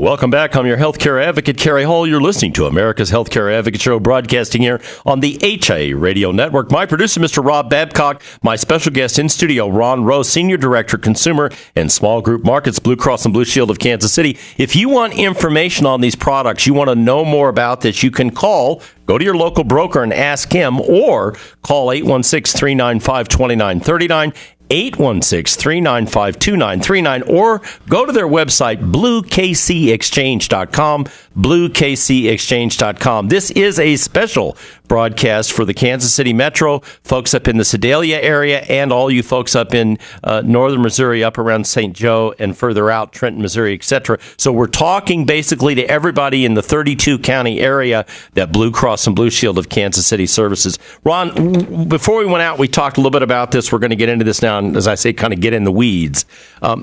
Welcome back. I'm your healthcare advocate, Kerry Hall. You're listening to America's Healthcare Advocate Show, broadcasting here on the HIA Radio Network. My producer, Mr. Rob Babcock. My special guest in studio, Ron Rowe, Senior Director, Consumer and Small Group Markets, Blue Cross and Blue Shield of Kansas City. If you want information on these products, you want to know more about this, you can go to your local broker and ask him, or call 816-395-2939. 816-395-2939, or go to their website, BlueKCExchange.com, BlueKCExchange.com. This is a special broadcast for the Kansas City Metro, folks up in the Sedalia area, and all you folks up in northern Missouri, up around St. Joe and further out, Trenton, Missouri, etc. So we're talking basically to everybody in the 32-county area that Blue Cross and Blue Shield of Kansas City services. Ron, before we went out, we talked a little bit about this. We're going to get into this now, and as I say, kind of get in the weeds.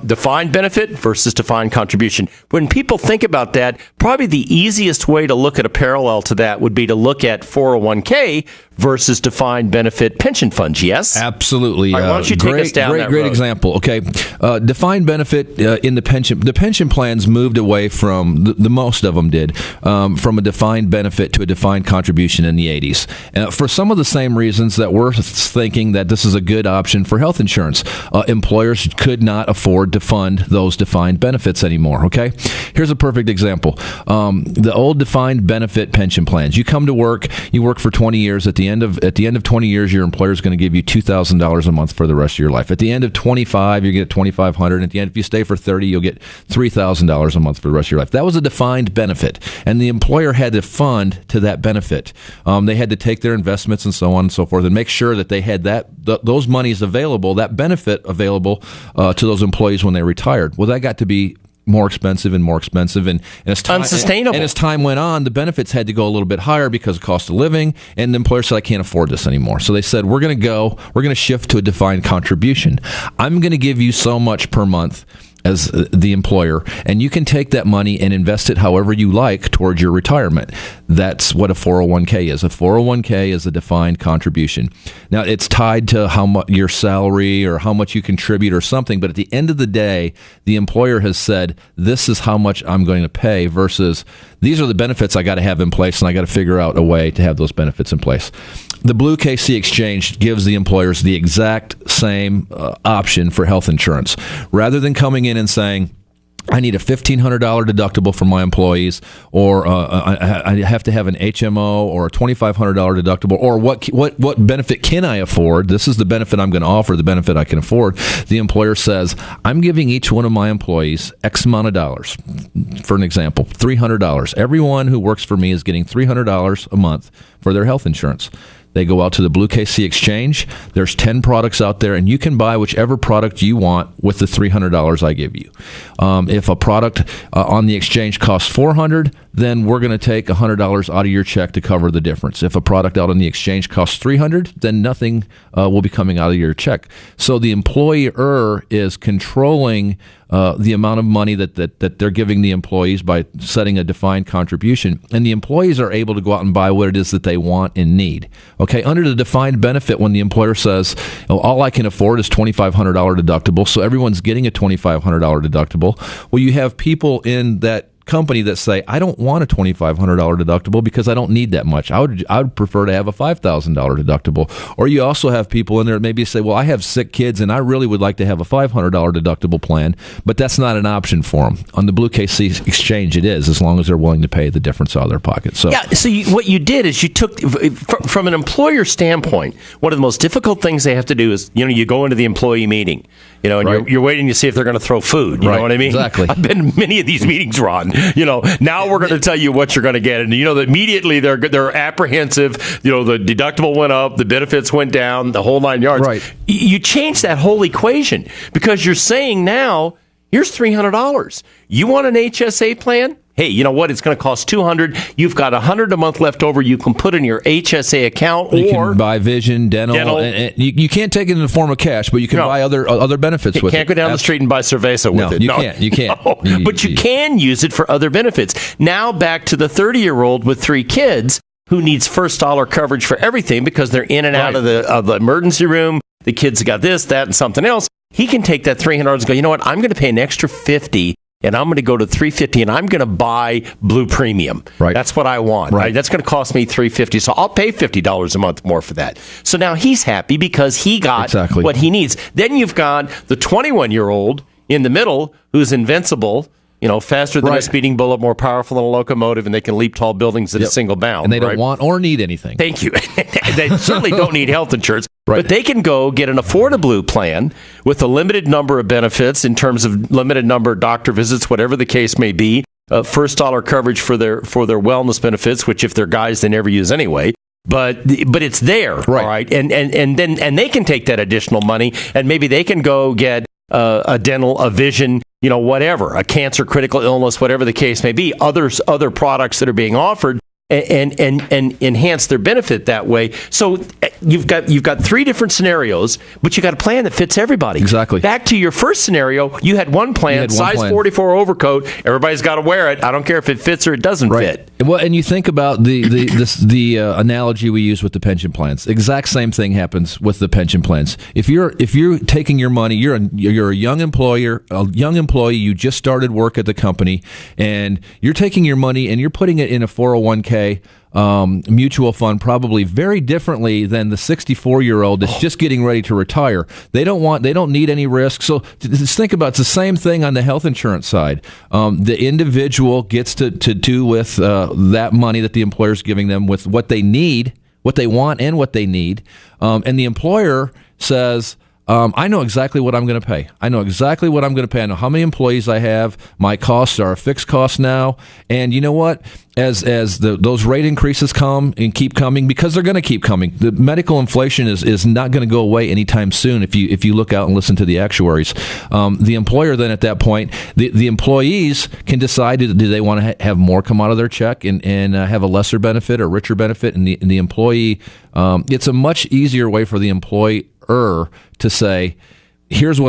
Defined benefit versus defined contribution. When people think about that, probably the easiest way to look at a parallel to that would be to look at 401k versus defined benefit pension funds, yes? Absolutely. Right, why don't you take us down that road? Great example. Okay. Defined benefit in the pension plans moved away from, the most of them did, from a defined benefit to a defined contribution in the 80s. For some of the same reasons that we're thinking that this is a good option for health insurance. Employers could not afford to fund those defined benefits anymore, okay? Here's a perfect example. The old defined benefit pension plans. You come to work, you work for 20 years. At the end of 20 years, your employer is going to give you $2,000 a month for the rest of your life. At the end of 25, you get $2,500. And at the end, if you stay for 30, you'll get $3,000 a month for the rest of your life. That was a defined benefit, and the employer had to fund to that benefit. They had to take their investments and so on and so forth, and make sure that they had those monies available, that benefit available to those employees when they retired. Well, that got to be more expensive, and as time, unsustainable. And as time went on, the benefits had to go a little bit higher because of cost of living, and the employer said, I can't afford this anymore. So they said, we're going to shift to a defined contribution. I'm going to give you so much per month as the employer, and you can take that money and invest it however you like towards your retirement. That's what a 401k is. A 401k is a defined contribution. Now, it's tied to how much your salary or how much you contribute or something, but at the end of the day, the employer has said, this is how much I'm going to pay versus these are the benefits I got to have in place, and I got to figure out a way to have those benefits in place. The BlueKC Exchange gives the employers the exact same option for health insurance. Rather than coming in and saying, I need a $1,500 deductible for my employees, or I have to have an HMO or a $2,500 deductible, or what benefit can I afford? This is the benefit I'm going to offer, the benefit I can afford. The employer says, I'm giving each one of my employees X amount of dollars. For an example, $300. Everyone who works for me is getting $300 a month for their health insurance. They go out to the BlueKC Exchange. There's 10 products out there, and you can buy whichever product you want with the $300 I give you. If a product on the exchange costs $400, then we're going to take $100 out of your check to cover the difference. If a product out on the exchange costs $300, then nothing will be coming out of your check. So the employer is controlling the amount of money that they're giving the employees by setting a defined contribution, and the employees are able to go out and buy what it is that they want and need. Okay, under the defined benefit, when the employer says, all I can afford is $2,500 deductible, so everyone's getting a $2,500 deductible, well, you have people in that company that say, I don't want a $2,500 deductible because I don't need that much. I would prefer to have a $5,000 deductible. Or you also have people in there that maybe say, well, I have sick kids and I really would like to have a $500 deductible plan, but that's not an option for them. On the BlueKC Exchange, it is, as long as they're willing to pay the difference out of their pocket. So, yeah, so what you did is you took, from an employer standpoint, one of the most difficult things they have to do is, you go into the employee meeting, and right. you're waiting to see if they're going to throw food. You know what I mean? Exactly. I've been to many of these meetings, Ron. Now we're going to tell you what you're going to get, and that immediately they're apprehensive. The deductible went up, the benefits went down, the whole 9 yards. Right. You change that whole equation because you're saying now, here's $300. You want an HSA plan? Hey, you know what? It's going to cost $200. You've got $100 a month left over. You can put in your HSA account, you can buy vision, dental. And you can't take it in the form of cash, but you can buy other benefits with it. You can't go down the street and buy Cerveza with it. You can't. No. But you can use it for other benefits. Now back to the 30-year-old with 3 kids who needs first dollar coverage for everything because they're in and out of the emergency room. The kids got this, that, and something else. He can take that $300 and go, you know what? I'm going to pay an extra $50 and I'm going to go to $350 and I'm going to buy Blue Premium. Right. That's what I want. Right. That's going to cost me $350, so I'll pay $50 a month more for that. So now he's happy because he got what he needs. Then you've got the 21-year-old in the middle who's invincible. Faster than a speeding bullet, more powerful than a locomotive, and they can leap tall buildings at a single bound. And they don't want or need anything. Thank you. They certainly don't need health insurance, but they can go get an Affordable plan with a limited number of benefits in terms of limited number of doctor visits, whatever the case may be, first dollar coverage for their wellness benefits, which if they're guys, they never use anyway. But it's there, all right? And then they can take that additional money, and maybe they can go get a dental, a vision, whatever, a cancer, critical illness, whatever the case may be, other products that are being offered and enhance their benefit that way. So you've got three different scenarios, but you got a plan that fits everybody. Exactly. Back to your first scenario, you had one plan, size 44 overcoat. Everybody's got to wear it. I don't care if it fits or it doesn't fit. Well, and you think about the analogy we use with the pension plans. Exact same thing happens with the pension plans. If you're taking your money, you're a young employee, you just started work at the company, and you're taking your money and you're putting it in a 401k mutual fund, probably very differently than the 64-year-old that's just getting ready to retire. They don't need any risk. So just think about, it's the same thing on the health insurance side. The individual gets to do with that money that the employer's giving them with what they need, what they want, and what they need. And the employer says, I know exactly what I'm going to pay. I know exactly what I'm going to pay. I know how many employees I have. My costs are a fixed cost now. And you know what? As those rate increases come and keep coming, because they're going to keep coming, the medical inflation is not going to go away anytime soon. If you look out and listen to the actuaries, the employer then at that point, the employees can decide, do they want to have more come out of their check and have a lesser benefit or richer benefit, and the employee, it's a much easier way for the employer to say, here's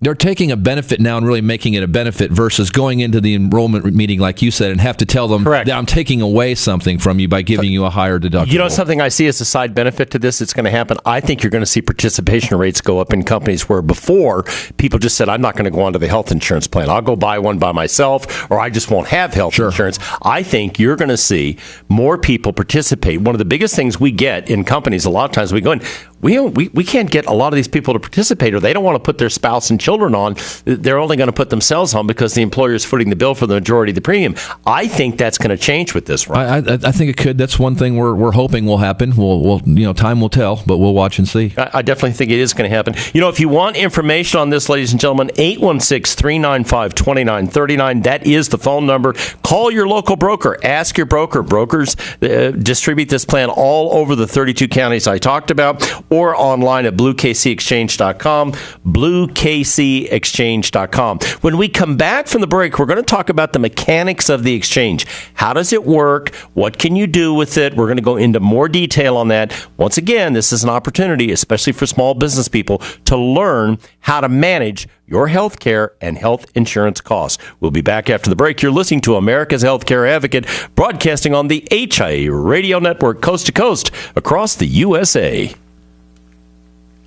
they're taking a benefit now and really making it a benefit versus going into the enrollment meeting, like you said, and have to tell them that I'm taking away something from you by giving you a higher deductible. Something I see as a side benefit to this that's going to happen, I think you're going to see participation rates go up in companies where before people just said, I'm not going to go onto the health insurance plan. I'll go buy one by myself, or I just won't have health insurance. I think you're going to see more people participate. One of the biggest things we get in companies, a lot of times we go in, we can't get a lot of these people to participate, or they don't want to put their spouse and children on. They're only going to put themselves on because the employer is footing the bill for the majority of the premium. I think that's going to change with this, right? I think it could. That's one thing we're hoping will happen. We'll time will tell, but we'll watch and see. I definitely think it is going to happen. If you want information on this, ladies and gentlemen, 816-395-2939. That is the phone number. Call your local broker. Ask your broker. Brokers distribute this plan all over the 32 counties I talked about, or online at BlueKCExchange.com, BlueKCExchange.com. When we come back from the break, we're going to talk about the mechanics of the exchange. How does it work? What can you do with it? We're going to go into more detail on that. Once again, this is an opportunity, especially for small business people, to learn how to manage your health care and health insurance costs. We'll be back after the break. You're listening to America's Healthcare Advocate, broadcasting on the HIA Radio Network, coast to coast, across the USA.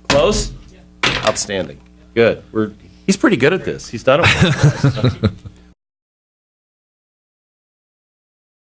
Close? Outstanding. Good. He's pretty good at this. He's done it.